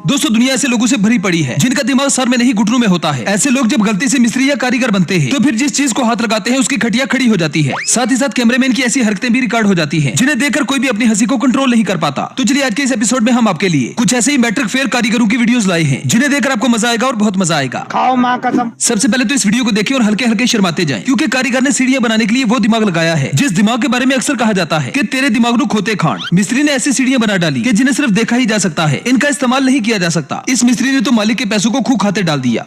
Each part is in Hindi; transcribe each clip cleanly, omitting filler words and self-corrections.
दोस्तों दुनिया ऐसे लोगों से भरी पड़ी है जिनका दिमाग सर में नहीं घुटनों में होता है। ऐसे लोग जब गलती से मिस्त्री या कारीगर बनते हैं तो फिर जिस चीज को हाथ लगाते हैं उसकी खटिया खड़ी हो जाती है। साथ ही साथ कैमरामैन की ऐसी हरकतें भी रिकॉर्ड हो जाती हैं जिन्हें देखकर कोई भी अपनी हंसी को कंट्रोल नहीं कर पाता। तो चलिए आज के इस एपिसोड में हम आपके लिए कुछ ऐसे ही मैट्रिक फेल कारीगरों की वीडियोस लाए हैं जिन्हें देखकर आपको मजा आएगा और बहुत मजा आएगा। खाओ माँ कसम। सबसे पहले तो इस वीडियो को देखें और हल्के हल्के शर्माते जाएं क्योंकि कारीगर ने सीढ़ियां बनाने के लिए वो दिमाग लगाया है जिस दिमाग के बारे में अक्सर कहा जाता है कि तेरे दिमाग को खोते खान। मिस्त्री ने ऐसी सीढ़ियां बना डाली कि जिन्हें सिर्फ देखा ही जा सकता है, इनका इस्तेमाल नहीं किया जा सकता। इस मिस्त्री ने तो मालिक के पैसों को खूह खाते डाल दिया।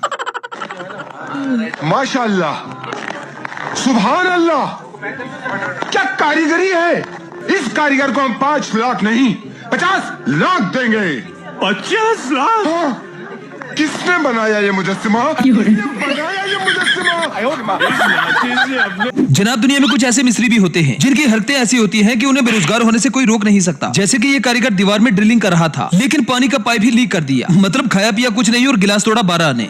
माशाअल्लाह, सुभान अल्लाह, क्या कारीगरी है। इस कारीगर को हम 5 लाख नहीं 50 लाख देंगे। 50 लाख? हाँ, किसने बनाया ये मुजस्सिमा? बनाया ये मुजस्सिमा? जनाब दुनिया में कुछ ऐसे मिस्त्री भी होते हैं जिनकी हरकतें ऐसी होती हैं कि उन्हें बेरोजगार होने से कोई रोक नहीं सकता। जैसे कि ये कारीगर दीवार में ड्रिलिंग कर रहा था लेकिन पानी का पाइप ही लीक कर दिया। मतलब खाया पिया कुछ नहीं और गिलास तोड़ा 12 आने।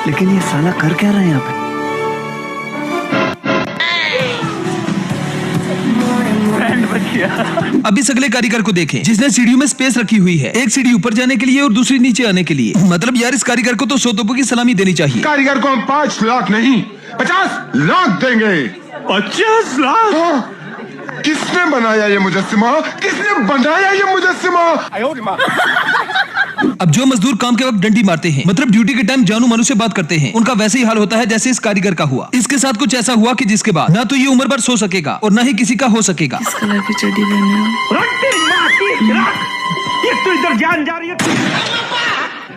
लेकिन ये साला कर क्या रहा है यहाँ पे? अब इस अगले कारीगर को देखें जिसने सीढ़ियों में स्पेस रखी हुई है, एक सीढ़ी ऊपर जाने के लिए और दूसरी नीचे आने के लिए। मतलब यार इस कारीगर को तो 100 तोपों की सलामी देनी चाहिए। कारीगर को हम 5 लाख नहीं 50 लाख देंगे। 50 लाख? हाँ, किसने बनाया ये मुजस्सिमा? किसने बनाया ये मुजस्सिमा? अब जो मजदूर काम के वक्त डंडी मारते हैं, मतलब ड्यूटी के टाइम जानू मानू से बात करते हैं, उनका वैसे ही हाल होता है जैसे इस कारीगर का हुआ। इसके साथ कुछ ऐसा हुआ कि जिसके बाद ना तो ये उम्र भर सो सकेगा और ना ही किसी का हो सकेगा। किस कलर की चड्डी पहने हो? ये तो इधर जान जा रही है।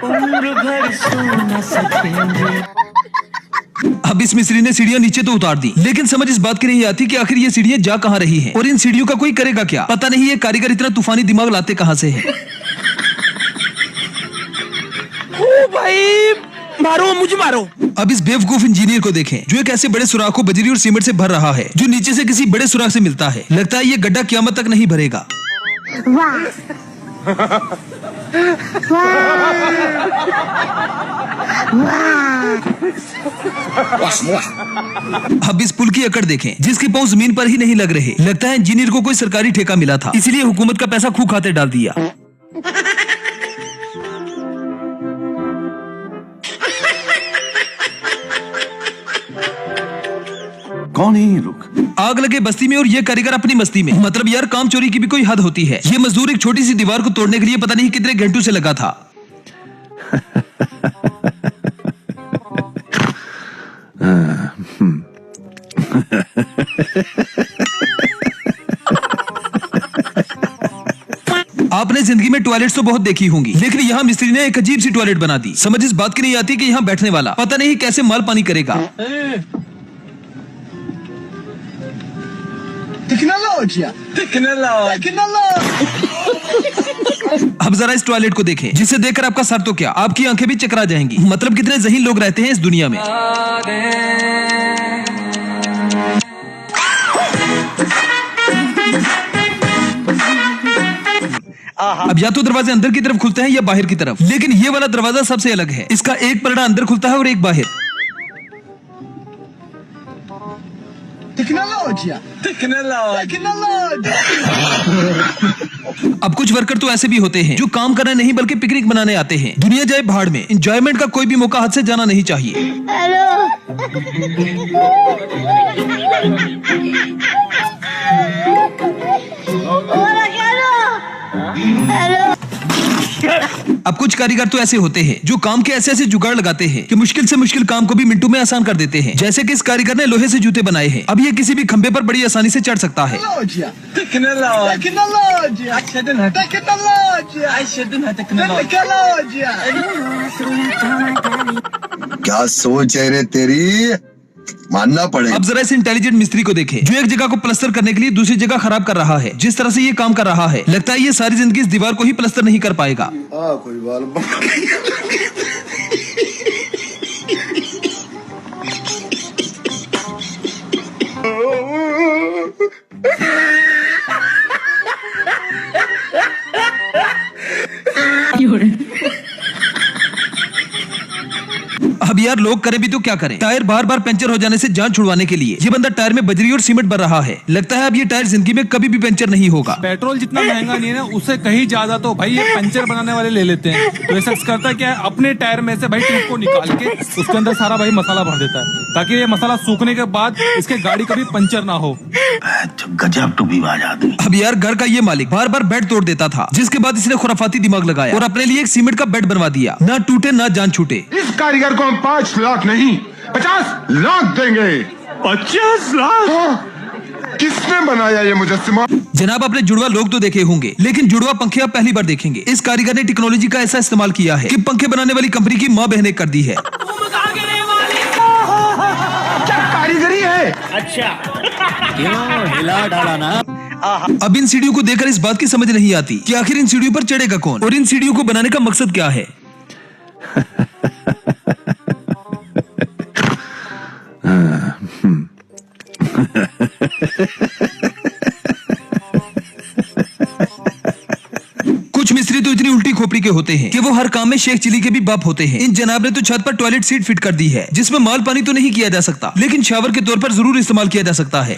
उम्र भर सो न सकेंगे। अब इस मिस्त्री ने सीढ़ियां नीचे तो उतार दी लेकिन समझ इस बात की नहीं आती कि आखिर ये सीढ़ियां जा कहां रही हैं और इन सीढ़ियों का कोई करेगा क्या। पता नहीं ये कारीगर इतना तूफानी दिमाग लाते कहां से है। ओ भाई मारो, मुझे मारो। अब इस बेवकूफ इंजीनियर को देखें जो एक ऐसे बड़े सुराख को बजरी और सीमेंट से भर रहा है जो नीचे से किसी बड़े सुराख से मिलता है। लगता है ये गड्ढा क़यामत तक नहीं भरेगा। अब इस पुल की अकड़ देखें जिसके पांव जमीन पर ही नहीं लग रहे। लगता है इंजीनियर को कोई सरकारी ठेका मिला था इसलिए हुकूमत का पैसा खूह खाते डाल दिया। कौन है ये लोग? आग लगे बस्ती में और ये कारीगर अपनी मस्ती में। मतलब यार काम चोरी की भी कोई हद होती है। ये मजदूर एक छोटी सी दीवार को तोड़ने के लिए पता नहीं कितने घंटों से लगा था। आपने जिंदगी में टॉयलेट्स तो बहुत देखी होंगी लेकिन यहाँ मिस्त्री ने एक अजीब सी टॉयलेट बना दी। समझ इस बात की नहीं आती कि यहाँ बैठने वाला पता नहीं कैसे माल पानी करेगा। अब जरा इस टॉयलेट को देखें जिसे देखकर आपका सर तो क्या आपकी आंखें भी चकरा जाएंगी। मतलब कितने ज़हीन लोग रहते हैं इस दुनिया में। अब या तो दरवाजे अंदर की तरफ खुलते हैं या बाहर की तरफ, लेकिन ये वाला दरवाजा सबसे अलग है। इसका एक परड़ा अंदर खुलता है और एक बाहर। अब कुछ वर्कर तो ऐसे भी होते हैं जो काम करने नहीं बल्कि पिकनिक मनाने आते हैं। दुनिया जाए भाड़ में, एंजॉयमेंट का कोई भी मौका हाथ से जाना नहीं चाहिए। अब कुछ कारीगर तो ऐसे होते हैं जो काम के ऐसे ऐसे जुगाड़ लगाते हैं कि मुश्किल से मुश्किल काम को भी मिनटों में आसान कर देते हैं। जैसे कि इस कारीगर ने लोहे से जूते बनाए हैं। अब ये किसी भी खंबे पर बड़ी आसानी से चढ़ सकता है। क्या सोच है रे तेरी, मानना पड़ेगा। अब जरा इस इंटेलिजेंट मिस्त्री को देखें जो एक जगह को प्लास्टर करने के लिए दूसरी जगह खराब कर रहा है। जिस तरह से ये काम कर रहा है लगता है ये सारी जिंदगी इस दीवार को ही प्लास्टर नहीं कर पाएगा। कोई बाल अब यार यार लोग करें भी तो क्या करें, टायर बार बार पंचर हो जाने से जान छुड़वाने के लिए ये बंदा टायर में बजरी और सीमेंट भर रहा है। लगता है अब ये टायर जिंदगी में कभी भी पंचर नहीं होगा। पेट्रोल जितना महंगा नहीं है ना, उससे कहीं ज्यादा तो भाई ये पंचर बनाने वाले ले लेते हैं। तो ये शख्स करता क्या है, अपने टायर में से भाई ट्यूब को निकाल के उसके अंदर सारा भाई मसाला भर देता है, ताकि ये मसाला सूखने के बाद इसके गाड़ी कभी पंचर ना हो। गजब टूबीबाज आदमी। अब यार घर का ये मालिक बार बार बेड तोड़ देता था, जिसके बाद इसने खुराफाती दिमाग लगाया और अपने लिए एक सीमेंट का बेड बनवा दिया। ना टूटे ना जान छूटे। इस कारीगर को हम 5 लाख नहीं 50 लाख देंगे। 50 लाख? हाँ। किसने बनाया ये मुजस्सिमा? जनाब आपने जुड़वा लोग तो देखे होंगे, लेकिन जुड़वा पंखे आप पहली बार देखेंगे। इस कारीगर ने टेक्नोलॉजी का ऐसा इस्तेमाल किया है कि पंखे बनाने वाली कंपनी की माँ बहने कर दी है। क्या कारीगरी है? हिला डाला ना। अब इन सीढ़ियों को देखकर इस बात की समझ नहीं आती कि आखिर इन सीढ़ियों पर चढ़ेगा कौन और इन सीढ़ियों को बनाने का मकसद क्या है। कुछ मिस्त्री तो इतनी उल्टी खोपड़ी के होते हैं कि वो हर काम में शेख चिली के भी बाप होते हैं। इन जनाब ने तो छत पर टॉयलेट सीट फिट कर दी है, जिसमें माल पानी तो नहीं किया जा सकता, लेकिन शावर के तौर पर जरूर इस्तेमाल किया जा सकता है।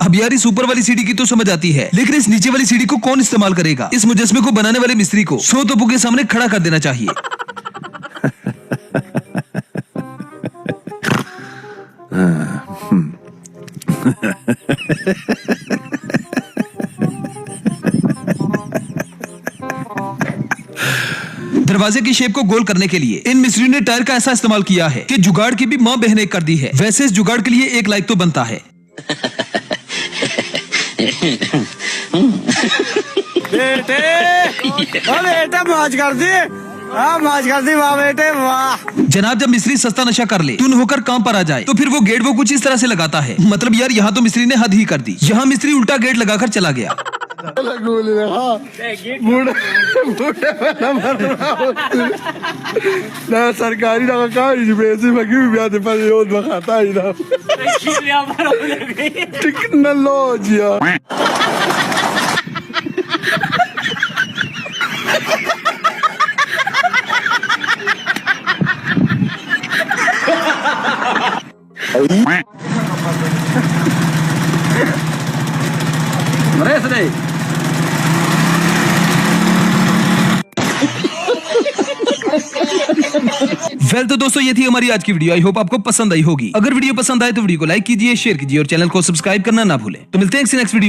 अब यार इस ऊपर वाली सीढ़ी की तो समझ आती है, लेकिन इस नीचे वाली सीढ़ी को कौन इस्तेमाल करेगा। इस मुजस्मे को बनाने वाले मिस्त्री को 100 तोपों के सामने खड़ा कर देना चाहिए। दरवाजे की शेप को गोल करने के लिए इन मिस्त्री ने टायर का ऐसा इस्तेमाल किया है कि जुगाड़ की भी माँ बहने कर दी है। वैसे इस जुगाड़ के लिए एक लाइक तो बनता है। बेटा मौज कर दी, मौज कर दी, वाह बेटे वाह। जनाब जब मिस्त्री सस्ता नशा कर ले, टून होकर काम पर आ जाए, तो फिर वो गेट वो कुछ इस तरह से लगाता है। मतलब यार यहाँ तो मिस्त्री ने हद ही कर दी। यहाँ मिस्त्री उल्टा गेट लगाकर चला गया। सरकारी टेक्नोलॉजिया। वेल तो दोस्तों ये थी हमारी आज की वीडियो। आई होप आपको पसंद आई होगी। अगर वीडियो पसंद आए तो वीडियो को लाइक कीजिए, शेयर कीजिए और चैनल को सब्सक्राइब करना ना भूलें। तो मिलते हैं नेक्स्ट वीडियो।